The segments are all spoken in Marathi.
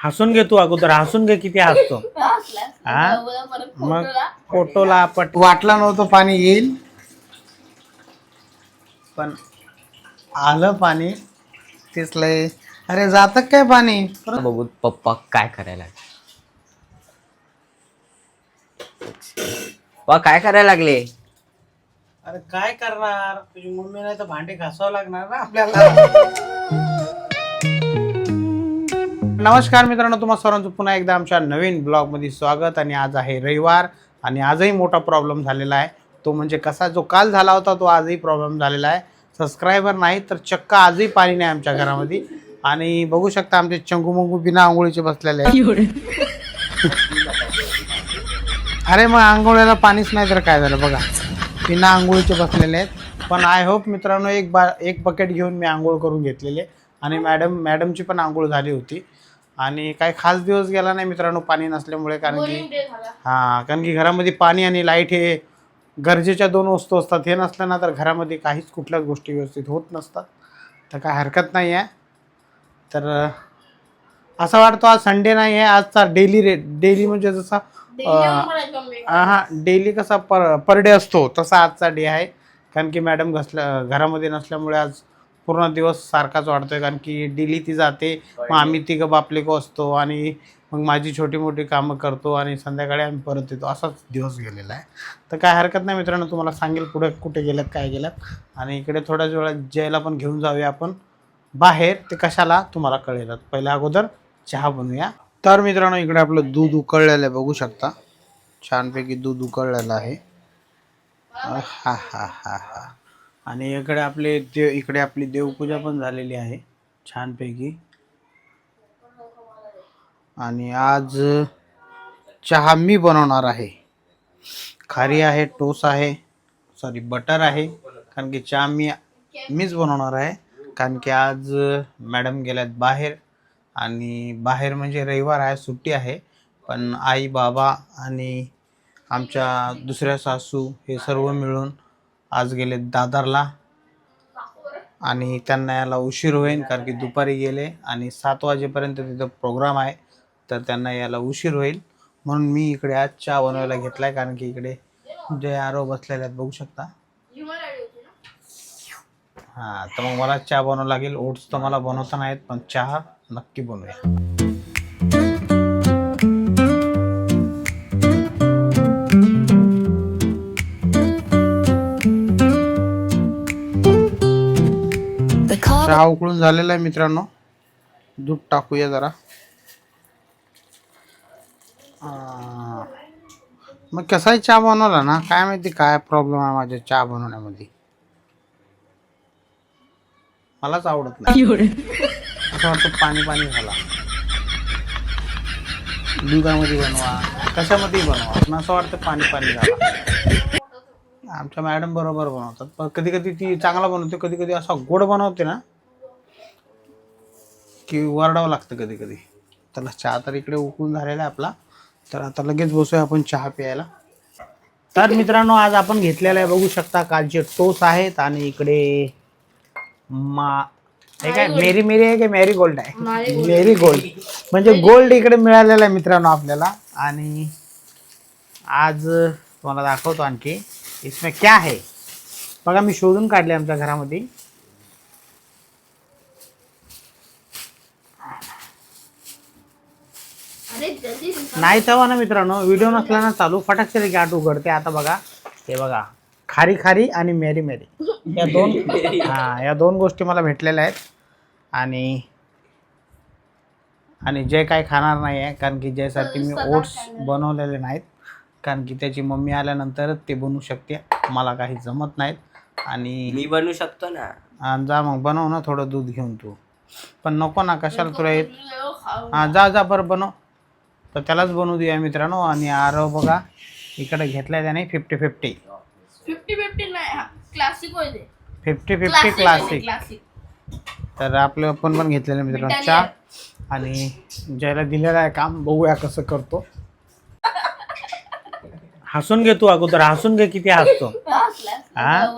हसून घे तू अगोदर, हसून घे किती हसतो. हा मग फोटोला पट वाटलं नव्हतं पाणी येईल, पण आलं पाणी. तेच लय. अरे जात काय पाणी. बघू पप्पा काय करायला पप्पा काय करायला लागले. अरे काय करणार, तुझी मम्मी नाही तर भांडे घासावं लागणार ना आपल्याला. नमस्कार मित्रांनो, तुम्हा सर्वांचं पुन्हा एकदा आमच्या नवीन ब्लॉग मध्ये स्वागत. आणि आज आहे रविवार आणि आजही मोठा प्रॉब्लेम झालेला आहे. तो म्हणजे कसा, जो काल झाला होता तो आजही प्रॉब्लेम झालेला आहे. सबस्क्रायबर नाही तर चक्क आजही पाणी नाही आमच्या घरामध्ये. आणि बघू शकता आमचे चंगू मंगू बिना आंघोळीचे बसलेले आहेत. अरे मग आंघोळीला पाणीच नाही तर काय झालं बघा, बिना आंघोळीचे बसलेले आहेत. पण आय होप मित्रांनो एक बकेट घेऊन मी आंघोळ करून घेतलेले. आणि मॅडमची पण आंघोळ झाली होती. आणि काही खास दिवस गेला नाही मित्रांनो पाणी नसल्यामुळे. कारण की घरामध्ये पाणी आणि लाईट हे गरजेच्या दोन वस्तू असतात. हे नसलं ना तर घरामध्ये काहीच कुठल्याच गोष्टी व्यवस्थित होत नसतात. तर काय हरकत नाही आहे. तर असं वाटतं आज संडे नाही आहे, आजचा डेली म्हणजे जसा डेली कसा पर डे असतो तसा आजचा डे आहे. कारण की मॅडम घरामध्ये नसल्यामुळे आज पूर्ण दिवस सारखाच वाटतोय. कारण की डेली ती जाते, मग आम्ही तिघं बापलेको असतो आणि मग माझी छोटी मोठी कामं करतो आणि संध्याकाळी आम्ही परत येतो. असाच दिवस गेलेला आहे. तर काय हरकत नाही मित्रांनो, तुम्हाला सांगेल पुढे कुठे गेल्यात काय गेल्यात. आणि इकडे थोड्याच वेळात जयला पण घेऊन जाऊया आपण बाहेर. ते कशाला तुम्हाला कळेल. पहिल्या अगोदर चहा बनवूया. तर मित्रांनो इकडे आपलं दूध उकळलेलं आहे, बघू शकता. छानपैकी दूध उकळलेलं आहे. हा हा हा हा. आणि इकडे आपली देवपूजा पण झालेली आहे छानपैकी. आणि आज चहा मी बनवणार आहे. खारी आहे, टोस आहे, सॉरी बटर आहे. कारण की चहा मीच बनवणार आहे. कारण की आज मॅडम गेल्यात बाहेर. आणि बाहेर म्हणजे रविवार आहे, सुट्टी आहे. पण आई बाबा आणि आमच्या दुसऱ्या सासू हे सर्व मिळून आज गेले दादरला. आणि त्यांना यायला उशीर होईल कारण की दुपारी गेले आणि 7 वाजेपर्यंत तिथं प्रोग्राम आहे. तर त्यांना यायला उशीर होईल म्हणून मी इकडे आज चहा बनवायला घेतला आहे. कारण की इकडे जय आरो बसलेले आहेत, बघू शकता. हां, तर मग मला चहा बनवावं लागेल. ओट्स तर मला बनवता नाहीत, पण चहा नक्की बनवूया. चहा उकळून झालेला आहे मित्रांनो. दूध टाकूया जरा. मग कसाही चहा बनवला ना, काय माहिती काय प्रॉब्लेम आहे माझ्या चहा बनवण्यामध्ये. मलाच आवडत नाही. असं वाटतं पाणी पाणी झाला. दुधामध्ये बनवा, कशामध्ये बनवा, पण असं वाटतं पाणी पाणी झाला. आमच्या मॅडम बरोबर बनवतात, पण कधी कधी ती चांगला बनवते, कधी कधी असा गोड बनवते ना की वरडावं लागतं कधी कधी. त्याला चहा तर इकडे उकळून झालेला आहे आपला. तर आता लगेच बसूया आपण चहा प्यायला. तर मित्रांनो आज आपण घेतलेला आहे, बघू शकता, कालचे टोस आहेत. आणि इकडे हे काय मेरी मेरी आहे की मॅरी गोल्ड आहे? मेरी गोल्ड म्हणजे गोल्ड इकडे मिळालेला आहे मित्रांनो आपल्याला. आणि आज तुम्हाला दाखवतो आणखी इसमें क्या है बघा. मी शोधून काढले आमच्या घरामध्ये. नाही तेव्हा ना मित्रांनो, व्हिडिओ नसला ना चालू फटाकशे गाठ उघडते. आता बघा, हे बघा, खारी खारी आणि मेरी मेरी या दोन गोष्टी मला भेटलेल्या आहेत. आणि जे काही खाणार नाही आहे, कारण की ज्यासाठी मी ओट्स बनवलेले नाहीत. कारण की त्याची मम्मी आल्यानंतरच ते बनवू शकते, मला काही जमत नाहीत. आणि मी बनवू शकतो ना. जा मग बनव ना, थोडं दूध घेऊन तू. पण नको ना, कशाला तुला येत. हां जा बरं बनव. तर त्यालाच बनवू द्या मित्रांनो. आणि आरव बघा इकडे घेतलाय त्याने 50-50 नाही, क्लासिक होते. 50-50 क्लासिक. तर आपलं आपण पण घेतलेलं मित्रांनो चहा. आणि ज्याला दिलेलं आहे काम, बघूया कसं करतो. हसून घे तू अगोदर, हसून घे किती हसतो. हा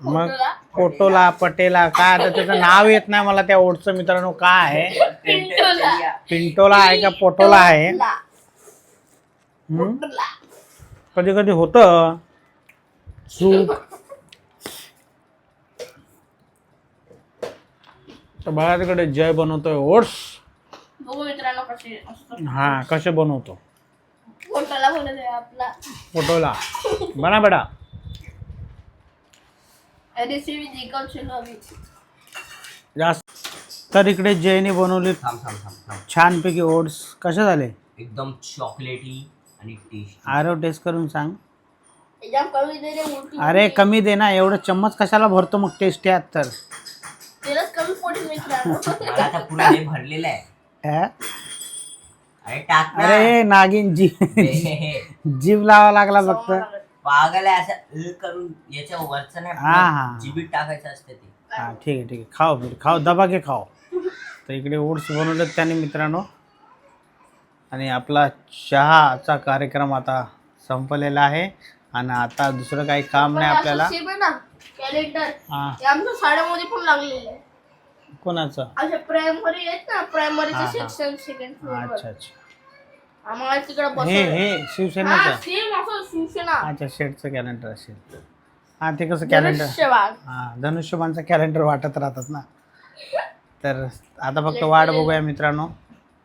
मग फोटोला पटेला काय, आता त्याचं नाव येत नाही मला त्या ओटचं मित्रांनो. काय आहे पिंटोला आहे का पोटोला आहे? ला. हम्म? ला. कधी कधी होतं चूक. तर बघा तिकडे जय बनवतोय ओट्स. बघू मित्रांनो कसे असतात. हा कसे बनवतो पोटाला बोलत आहे आपला पोटोला बना बेटा. रेसिपी जिंकवशील आम्ही. जास्त तर इकडे जयने बनवले थांब थांब थांब थांब. छानपैकी ओट्स. कसे झाले? एकदम चॉकलेटी आणि टेस्टी. आरव टेस्ट करून सांग. एकदम कमी दे रे मोठी. अरे कमी दे ना, एवढं चम्मच कशाला भरतो मग टेस्ट यात तर. तेलाच कमी पोटी मित्रांनो. मला आता पुढे हे भरलेलं आहे. अ? अरे टाक ना. अरे नागिन जीभ लावा लागला फक्त. पागल आहे असं करून याच्या वरचं हा, हा. नाही जिबीत टाकायचं असतं ते. हा ठीक आहे ठीक आहे. खाओ फिर खाओ, दबा के खाओ. तर इकडे ओट्स बनवलेत त्याने मित्रांनो. आणि आपला चहाचा कार्यक्रम आता संपलेला आहे. आणि आता दुसरं काही काम नाही आपल्याला. कॅलेंडर हा आमच्या शाळेमध्ये पण लागलेलं आहे. कोणाचं? अशा प्रायमरी आहेत ना, प्रायमरीचं हा, हा. Section second floor. अच्छा अच्छा. आम्हाला तिकडे हे बसवलं. हे हा शिवसेनेचं. सेम असं शिवसेना. अच्छा शेडचं कॅलेंडर असेल. हा ते कसं कॅलेंडर. धनुष्यबाण. हा धनुष्यबाणचं कॅलेंडर वाटत राहतात ना. तर आता फक्त वाट बघूया मित्रांनो.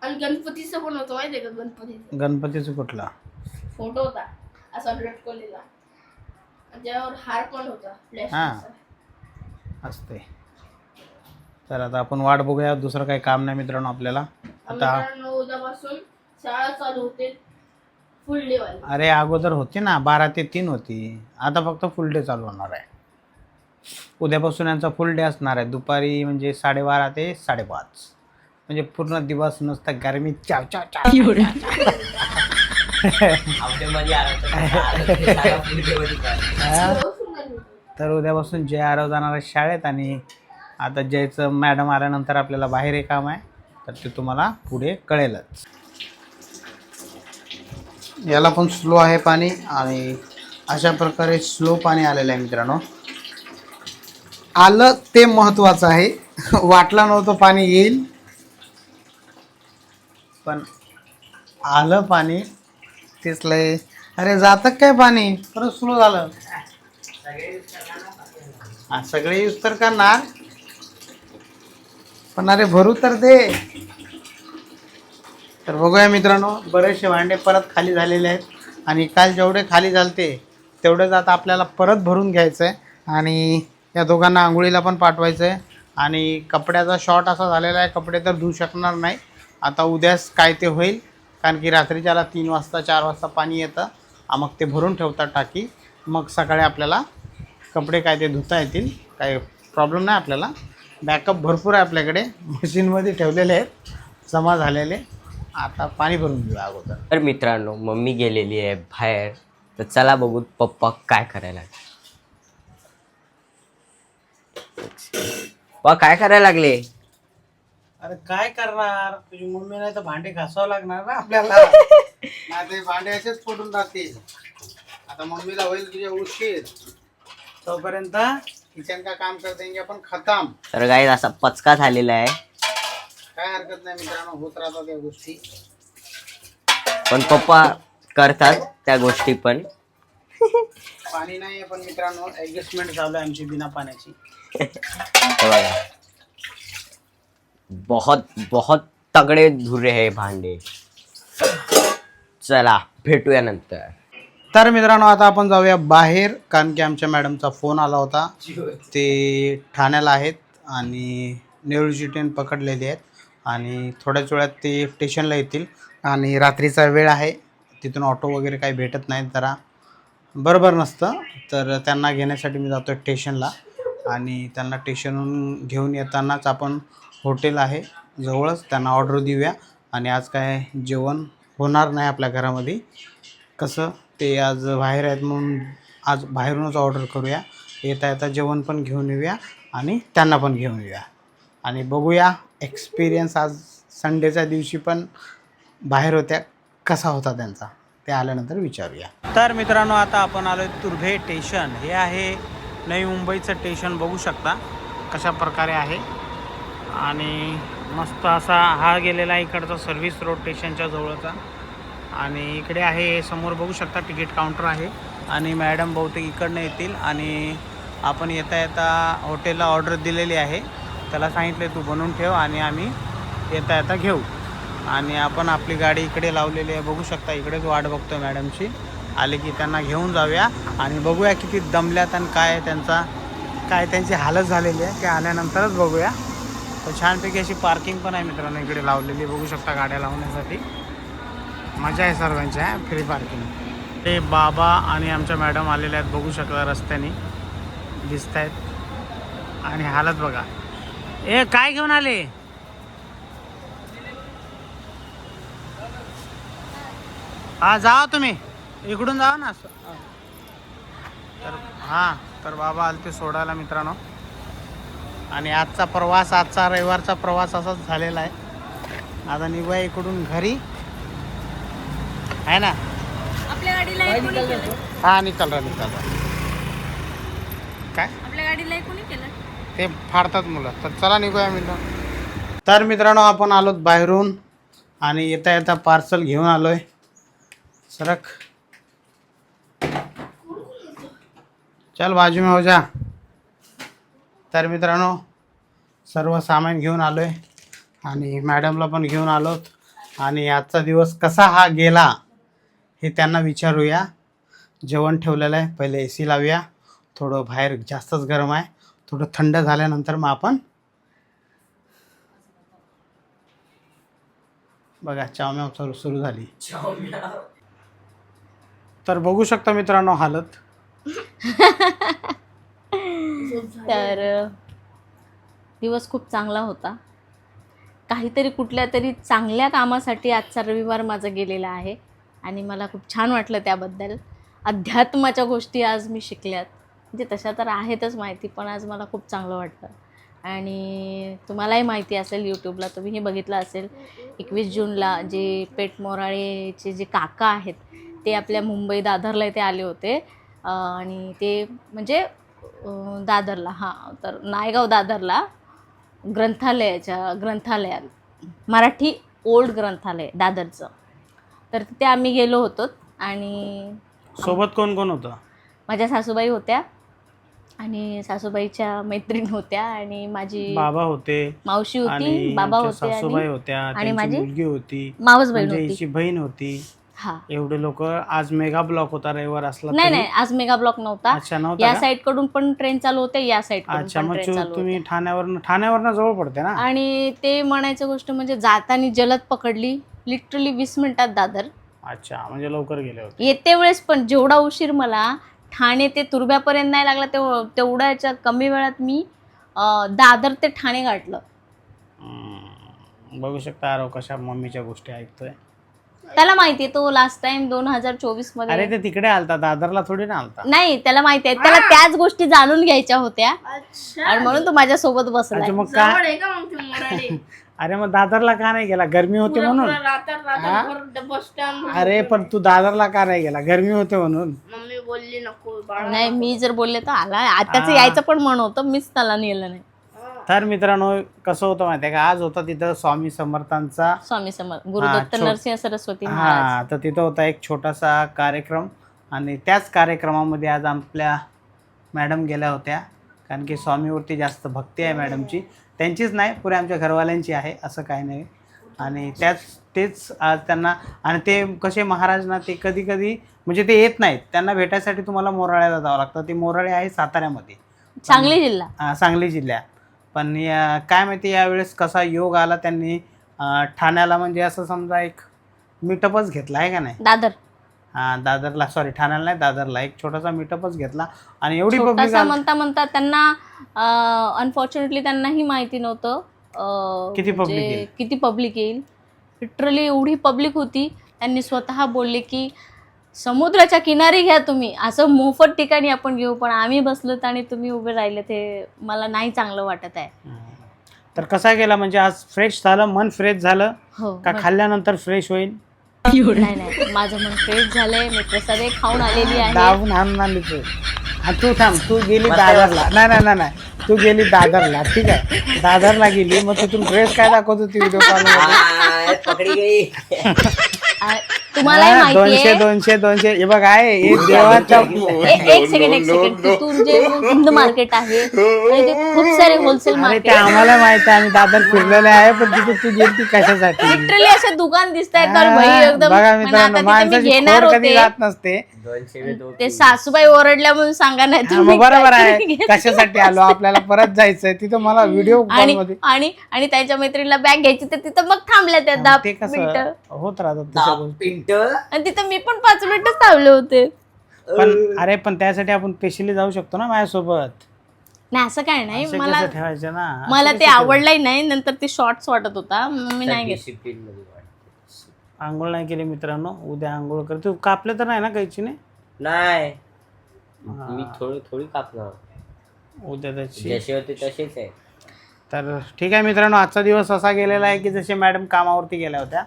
आणि गणपतीचं पण होतं माहितीये का? गणपतीचं गणपतीचं कुठला? फोटो होता असा लटकवलेला. आणि त्यावर हार पण होता हा. प्लॅस्टिकचा. असते. तर आता आपण वाट बघूया, दुसरं काही काम नाही मित्रांनो आपल्याला आता. मित्रांनो उद्यापासून शाळा चालू होते फुल डे वाली. अरे अगोदर होती ना 12 ते 3 होती. आता फक्त फुल डे चालू होणार आहे. उद्यापासून यांचा फुल डे असणार आहे. दुपारी म्हणजे 12:30 ते 5:30. म्हणजे पूर्ण दिवस नुसतं गरमी चाव चाव चाव. आवडेमध्ये आलं तर ते सगळं पुढे कर. हा? दिवसून नाही होत. तर उद्यापासून जय आरव जाणार आहे शाळेत. आणि आता जयचं मॅडम आल्यानंतर आपल्याला बाहेर एक काम आहे, तर ते तुम्हाला पुढे कळेलच. याला पण स्लो आहे पाणी. आणि अशा प्रकारे स्लो पाणी आलेलं आहे मित्रांनो. आलं ते महत्त्वाचं आहे. वाटलं नव्हतं पाणी येईल, पण आलं पाणी. तेच लय. अरे जातं काय पाणी? परत स्लो झालं. हा सगळे यूज तर करणार, पण अरे भरू तर दे. तर बघूया मित्रांनो, बरेचसे भांडे परत खाली झालेले आहेत. आणि काल जेवढे खाली झालते तेवढेच आता आपल्याला परत भरून घ्यायचं आहे. आणि या दोघांना आंघोळीला पण पाठवायचं आहे. आणि कपड्याचा शॉर्ट असा झालेला आहे, कपडे तर धुवू शकणार नाही आता. उद्याच काय ते होईल, कारण की रात्रीच्याला 3 वाजता 4 वाजता पाणी येतं. मग ते भरून ठेवतात टाकी. मग सकाळी आपल्याला कपडे काय ते धुता येतील, काही प्रॉब्लेम नाही आपल्याला. बॅकअप भरपूर आहे आपल्याकडे, मशीनमध्ये ठेवलेले आहेत जमा झालेले. आता पाणी भरून घेऊ अगोदर. तर मित्रांनो मम्मी गेलेली आहे बाहेर, तर चला बघू पप्पा काय करायला लागले. पप्पा काय करायला लागले? अरे काय करणार, तुझी मम्मी नाही तर भांडे घासावं लागणार ना आपल्याला. नाही ते भांडे असेच पडून राहतील. आता मम्मीला होईल तुझ्या उशीर, तोपर्यंत किचन का काम कर देंगे आपण खतम. तर गाईज असा पचका झालेला आहे, काय हरकत नाही मित्रांनो, होत राहतात त्या गोष्टी. पण पप्पा करतात त्या गोष्टी पण. पाणी नाही आहे पण मित्रांनो ऍडजस्टमेंट चालू आहे आमची बिना पाण्याची. हे बघा, बहुत बहुत तगड़े धुरे हे भांडे. चला भेटूया नंतर. तर मित्रांनो आता आपण जाऊया बाहेर, कारण की आमच्या मॅडमचा फोन आला होता. ते ठाण्याला आहेत आणि नेरूळची ट्रेन पकडलेली आहेत. आणि थोड्याच वेळात ते स्टेशनला येतील. आणि रात्रीचा वेळ आहे, तिथून ऑटो वगैरे काही भेटत नाहीत, जरा बरोबर नसतं. तर त्यांना घेण्यासाठी मी जातो स्टेशनला. आणि त्यांना स्टेशनहून घेऊन येतानाच आपण हॉटेल आहे जवळच, त्यांना ऑर्डर देऊया. आणि आज काय जेवण होणार नाही आपल्या घरामध्ये, कसं ते आज बाहेर आहेत म्हणून आज बाहेरूनच ऑर्डर करूया. येता येता जेवण पण घेऊन येऊया आणि त्यांना पण घेऊन येऊया. आणि बघूया एक्सपिरियन्स आज संडेच्या दिवशी पण बाहेर होत्या कसा होता त्यांचा, ते आल्यानंतर विचारूया. तर मित्रांनो आता आपण आलो आहे तुर्भे स्टेशन. हे आहे नवी मुंबईचं स्टेशन, बघू शकता कशा प्रकारे आहे. आणि मस्त असा हा गेलेला आहे इकडचा सर्व्हिस रोड स्टेशनच्या जवळचा. आणि इकडे आहे समोर बघू शकता तिकीट काउंटर आहे. आणि मॅडम बहुतेक इकडनं येतील. आणि आपण येता येता हॉटेलला ऑर्डर दिलेली आहे, त्याला सांगितले तू बनवून ठेव आणि आम्ही येता येता घेऊ. आणि आपण आपली गाडी इकडे लावलेली आहे, बघू शकता इकडेच वाट बघतो मॅडमची. आले की त्यांना घेऊन जाऊया आणि बघूया किती दमल्यात आणि काय त्यांची हालत झालेली आहे ते आल्यानंतरच बघूया. तर छानपैकी अशी पार्किंग पण आहे मित्रांनो इकडे लावलेली, बघू शकता गाड्या लावण्यासाठी. मजा आहे सर्वांच्या, फ्री पार्किंग. ते बाबा आणि आमच्या मॅडम आलेल्या आहेत, बघू शकता रस्त्याने दिसत आहेत. आणि हालत बघा. ए काय घेऊन आले? हा जावा तुम्ही इकडून जावा ना. तर हां, तर बाबा आले ते सोडायला मित्रांनो. आणि आजचा रविवारचा प्रवास असाच झालेला आहे. आता निघूया इकडून घरी, आहे ना. आपल्या गाडीला कोणी केलं? हा निकाल काय आपल्या गाडीला कोणी केलं? ते फाडतात मुलं. तर चला निघूया मित्रांनो. तर मित्रांनो आपण आलोत बाहेरून आणि येता येता पार्सल घेऊन आलोय. सरक चल बाजू में हो जा. तर मित्रांनो सर्व सामान घेऊन आलोय आणि मॅडमला पण घेऊन आलोत. आणि आजचा दिवस कसा हा गेला हे त्यांना विचारूया. जेवण ठेवलेलं आहे, पहिले AC लावूया. थोडं बाहेर जास्तच गरम आहे, थोडं थंड झाल्यानंतर मग आपण बघा चावम्याव सुरू झाली. तर बघू शकता मित्रांनो हालत. तर दिवस खूप चांगला होता. काहीतरी कुठल्या तरी चांगल्या कामासाठी आजचा रविवार माझा गेलेला आहे आणि मला खूप छान वाटलं त्याबद्दल. अध्यात्माच्या गोष्टी आज मी शिकल्यात, म्हणजे तशा तर आहेतच माहिती, पण आज मला खूप चांगलं वाटतं. आणि तुम्हालाही माहिती असेल, यूट्यूबला तुम्हीही बघितलं असेल, 21 जूनला जे पेठ मोराळेचे जे काका आहेत ते आपल्या मुंबई दादरला इथे आले होते. आणि ते म्हणजे दादरला, हां, तर नायगाव दादरला ग्रंथालयात मराठी ओल्ड ग्रंथालय दादरचं, तर तिथे आम्ही गेलो होतो. आणि सोबत कोण कोण होतं? माझ्या सासूबाई होत्या आणि सासूबाईच्या मैत्रीण होत्या आणि माझी बाबा होते, मावशी होती, आणि बाबा आमच्या होते सासूबाई होत्या, आणि त्यांची माझी मुलगी होती, मावस बहीण म्हणजे होती. हिची बहीण होती. हा, एवढे लोक. आज मेगा ब्लॉक होता रविवार असला नाही तरी? नाही, आज मेगा ब्लॉक नव्हता. अच्छा नव्हता या का? साईड कडून पण ट्रेन चालू होते, या साईड कडून अच्छा पण मग ट्रेन चालू तुम्ही होते. ठाण्यावरनं जवळ पडते ना. आणि ते म्हणायचं गोष्ट म्हणजे जाताना जलद पकडली, लिटरली 20 मिनिटात दादर. अच्छा म्हणजे लवकर गेले होते. येते वेळेस पण जेवढा उशीर मला ठाणे ते तुर्ब्यापर्यंत नाही लागला, तेवढ्याच्या कमी वेळात मी दादर ते ठाणे गाठलं. बघू शकता आरो कशा मम्मीच्या गोष्टी ऐकतोय. त्याला माहितीये तो लास्ट टाइम 2024 अरे मध्ये, ते तिकडे आलता, दादरला थोडी ना आलता. नाही त्याला माहिती आहे, त्याला त्याच गोष्टी जाणून घ्यायच्या होत्या अच्छा, आणि म्हणून तो माझ्या सोबत बसला. अच्छा मग जवळ का? आहे का मग ते मोराळे? अरे मग दादरला का नाही गेला? गरमी होती म्हणून? रात्र बस स्टँड. अरे पण तू दादरला का नाही गेला? गरमी होते म्हणून. मम्मी बोलली नको बाळा. नाही, मी जर बोलले तर आला. आताच यायचं पण म्हण होतं, मीच त्याला नेलं नाही. तर मित्रांनो कसं होतं माहिती आहे का, आज होता तिथं स्वामी समर्थांचा, स्वामी समर्थ गुरुदत्त नरसिंह सरस्वती हा, महाराज. तर तिथं होता एक छोटासा कार्यक्रम. आणि त्याच कार्यक्रमामध्ये आज आपल्या मॅडम गेल्या होत्या, कारण की स्वामीवरती जास्त भक्ती आहे मॅडमची. त्यांचीच नाही, पुऱ्या आमच्या घरवाल्यांची आहे, असं काही नाही. आणि तेच आज त्यांना, आणि ते कसे महाराज ना, ते कधी कधी म्हणजे ते येत नाहीत, त्यांना भेटायसाठी तुम्हाला मोराळ्याला जावं लागतं. ते मोराळे आहे साताऱ्यामध्ये, सांगली जिल्हा. सांगली जिल्ह्यात. पण काय माहिती यावेळेस कसा योग आला, त्यांनी ठाण्याला म्हणजे असं समजा एक मीटअपच घेतला आहे का नाही. दादर, दादरला, सॉरी ठाण्याला नाही, दादरला एक छोटासा मीटअपच घेतला. आणि एवढी पब्लिक छोटासा म्हणता त्यांना अनफॉर्च्युनेटली त्यांनाही माहिती नव्हतं किती public येईल. किती पब्लिक येईल. लिटरली एवढी पब्लिक होती. त्यांनी स्वतः बोलले की समुद्राच्या किनारी घ्या तुम्ही, असं मोफत ठिकाणी आपण घेऊ, पण आम्ही बसलोत आणि तुम्ही उभे राहिले, ते मला नाही चांगलं वाटत आहे. तर कसा गेला म्हणजे आज फ्रेश झालं, मन फ्रेश झालं हो, का? खाल्ल्यानंतर फ्रेश होईल? नाही माझं मन फ्रेश झालंय. मी प्रसादही खाऊन आलेली आहे. दाबून आणून आणली तू. तू थांब, तू गेली दादरला. नाही तू गेली दादरला, ठीक आहे. दादरला गेली, मग तिथून ड्रेस काय दाखवत होती व्हिडिओ कॉल पकडी गई. तुम्हाला माहितीये 200 हे बघ आहे हे देवाच्या. एक सेकंड तिथून जे हिंद मार्केट आहे आणि ते खूप सारे होलसेल अरे ते मार्केट आम्हाला माहिती आहे, आम्ही दादर फिरलेले आहे, पण तिथे तू गेली कशासाठी? लिटरली असे दुकान दिसत आहेत तर भाई एकदम बघा पण मित्रांनो, आता तिथे मी माणसाची घेणार खोड कधी होते जात नसते. 200 में 2 ते सासूबाई ओरडल्या म्हणून सांगा नाही हा, तुम्ही मग बरोबर काहीतरी आहे. घेतलं. कशासाठी आलो आपल्याला परत जायचंय तिथं. मला व्हिडिओ कॉल आणि मध्ये आणि आणि त्यांच्या मैत्रिणीला बॅग घ्यायची तर तिथं मग थांबल्या त्या 10 ते कसं मिनिटं होत राहतात तशा गोष्टी. पिंट. आणि तिथं मी पण 5 मिनिटच थांबले होते. पण त्यासाठी आपण स्पेशली जाऊ शकतो ना माझ्यासोबत. नाही असं काय नाही, असं मला कसं ठेवायचं ना. असं मला कसं ते ठेवायचं? आवडलंही नाही. नंतर ते शॉर्ट्स वाटत होता मग मी नाही घेतलं. डिसिप्लिन मध्ये वाटतं. आंघोळ नाही केली मित्रांनो, उद्या आंघोळ कर. तू कापलं तर नाही ना कैची ने? नाही मी थोडी कापणार. उद्या त्याची. जसे होते तसेच आहे. तर ठीक आहे मित्रांनो, आजचा दिवस असा गेलेला आहे की जसे मॅडम कामावरती गेल्या होत्या,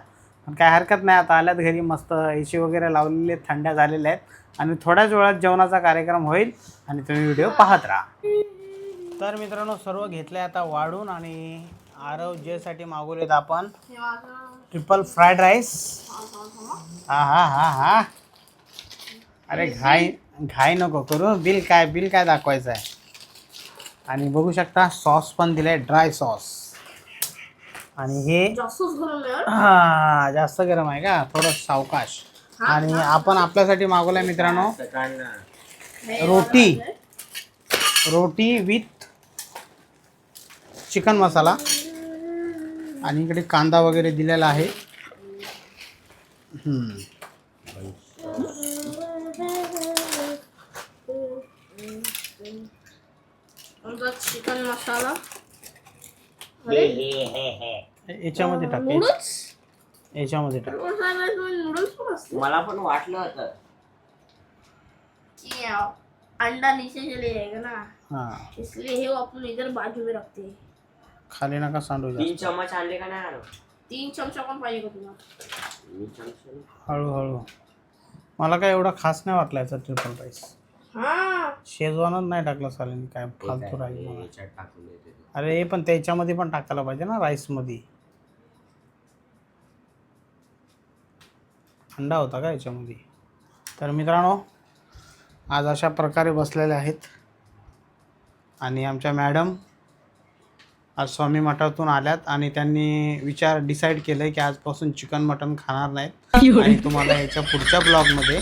पण काय हरकत नाही. आता आल्यात घरी, मस्त AC वगैरे लावलेले आहेत, थंड्या झालेल्या आहेत आणि थोड्याच वेळात जेवणाचा कार्यक्रम होईल आणि तुम्ही व्हिडिओ पाहत राहा. तर मित्रांनो, सर्व घेतले आता वाढून आणि आरव जेसाठी मागवलेत आपण ट्रिपल फ्राईड राईस. हा. अरे घाई नको करू. बिल काय दाखवायचं आहे. आणि बघू शकता सॉस पण दिलाय, ड्राय सॉस. आणि हे हा जास्त गरम आहे का, थोडं सावकाश. आणि आपण आपल्यासाठी मागवलाय मित्रांनो रोटी विथ चिकन मसाला. आणि इकडे कांदा वगैरे दिलेला आहे. चिकन मसाला याच्यामध्ये टाक, नूडल्स याच्यामध्ये टाक. नूडल्स पण असते मला पण वाटलं होतं कि अंडा नीचे चले जाएगा ना, हा, इसलिए हे अपन इधर बाजू में रखते हैं. खाली नका सांडू 3 जास्त. चम्मच आणले का नाही आणू? 3 चमचा पण पाहिजे का तुला? मी चमचे. हळूहळू. मला काय एवढा खास नाही वाटला याचा ट्रिपल राईस. हा शेजवानच नाही टाकलं साल्याने, काय फालतू राईस बनवला. याच्यात टाकून देते. अरे पण त्याच्यामध्ये पण टाकायला पाहिजे ना, राईसमध्ये. अंडा होता का याच्यामध्ये? तर मित्रांनो, आज अशा प्रकारे बसलेले आहेत. आणि आमच्या मॅडम आज स्वामी मठातून आल्यात आणि त्यांनी डिसाईड केलं की आजपासून चिकन मटन खाणार नाहीत. आणि तुम्हाला याच्या पुढच्या ब्लॉगमध्ये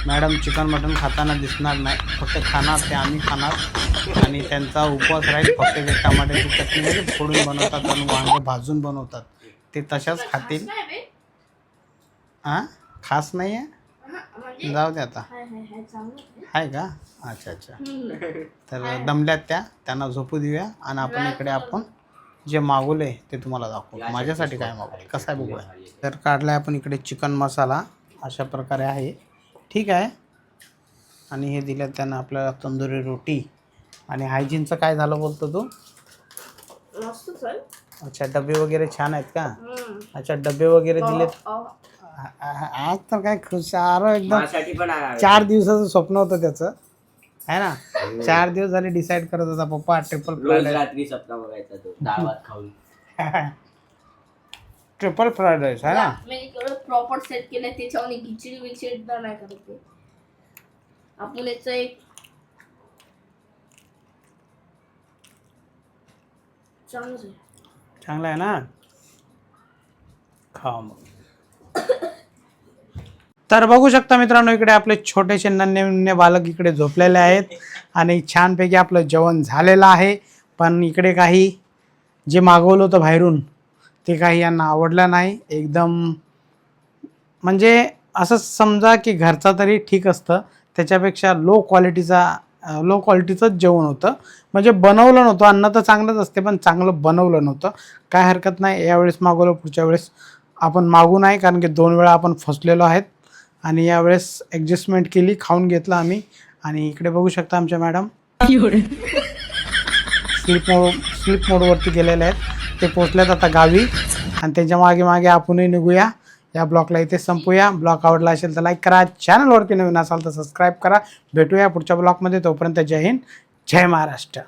मॅडम चिकन मटन खाताना दिसणार नाही. फक्त खाणार ते आम्ही खाणार. आणि त्यांचा उपवास राहील. फक्त ते टमाट्याची चटणी फोडून बनवतात आणि वांगे भाजून बनवतात, ते तशाच खातील. हां, खास नाही आहे, म्हणजे जाऊ दे आता. आहे का? अच्छा. तर दमल्यात त्यांना झोपू देऊया आणि आपण जे मागवले ते तुम्हाला दाखवू. माझ्यासाठी काय मागवले कसं आहे बघूया. तर काढलाय आपण इकडे चिकन मसाला अशा प्रकारे आहे, ठीक आहे. आणि हे दिलं त्यांना आपल्याला तंदुरी रोटी. आणि हायजीनचं काय झालं बोलतो तू? अच्छा, डबे वगैरे छान आहेत का? अच्छा, डबे वगैरे दिलेत. आज तर काय खुश एकदम. माझ्यासाठी पण आणा. 4 दिवसाचं स्वप्न होतं त्याचं, आहे ना. 4 दिवस झाले डिसाईड करत होता पप्पा ट्रिपल रोज रात्री सपना बघायचा तो डाळ भात खाऊन. ट्रिपल फ्राईड राईस आहे ना. मी प्रॉपर सेट केलंय त्याच्यावर खिचडी विचडी नाही करत ते. आपण याचं एक चांगला आहे ना, खा मग. तर बघू शकता मित्रांनो, इकडे आपले छोटेसे नन्हे बालक इकडे झोपलेले आहेत आणि छानपैकी आपलं जेवण झालेलं आहे. पण इकडे काही जे मागवलं होतं बाहेरून ते काही यांना आवडलं नाही एकदम. म्हणजे असं समजा की घरचा तरी ठीक असतं, त्याच्यापेक्षा लो क्वालिटीचंच जेवण होतं. म्हणजे बनवलं नव्हतं. अन्न तर चांगलंच असते पण चांगलं बनवलं नव्हतं. काय हरकत नाही, यावेळेस मागवलं, पुढच्या वेळेस आपण मागू नाही, कारण की 2 वेळा आपण फसलेलो आहेत. आणि यावेळेस ॲडजस्टमेंट केली, खाऊन घेतलं आम्ही. आणि इकडे बघू शकता आमच्या मॅडम स्लीप मोडवरती गेलेले आहेत. ते पोचल्यात आता गावी आणि त्यांच्या मागे आपणही निघूया. या ब्लॉगला इथे संपूया. ब्लॉग आवडला असेल तर लाईक करा, चॅनलवरती नवीन असाल तर सबस्क्राईब करा. भेटूया पुढच्या ब्लॉगमध्ये. तोपर्यंत जय हिंद, जय महाराष्ट्र.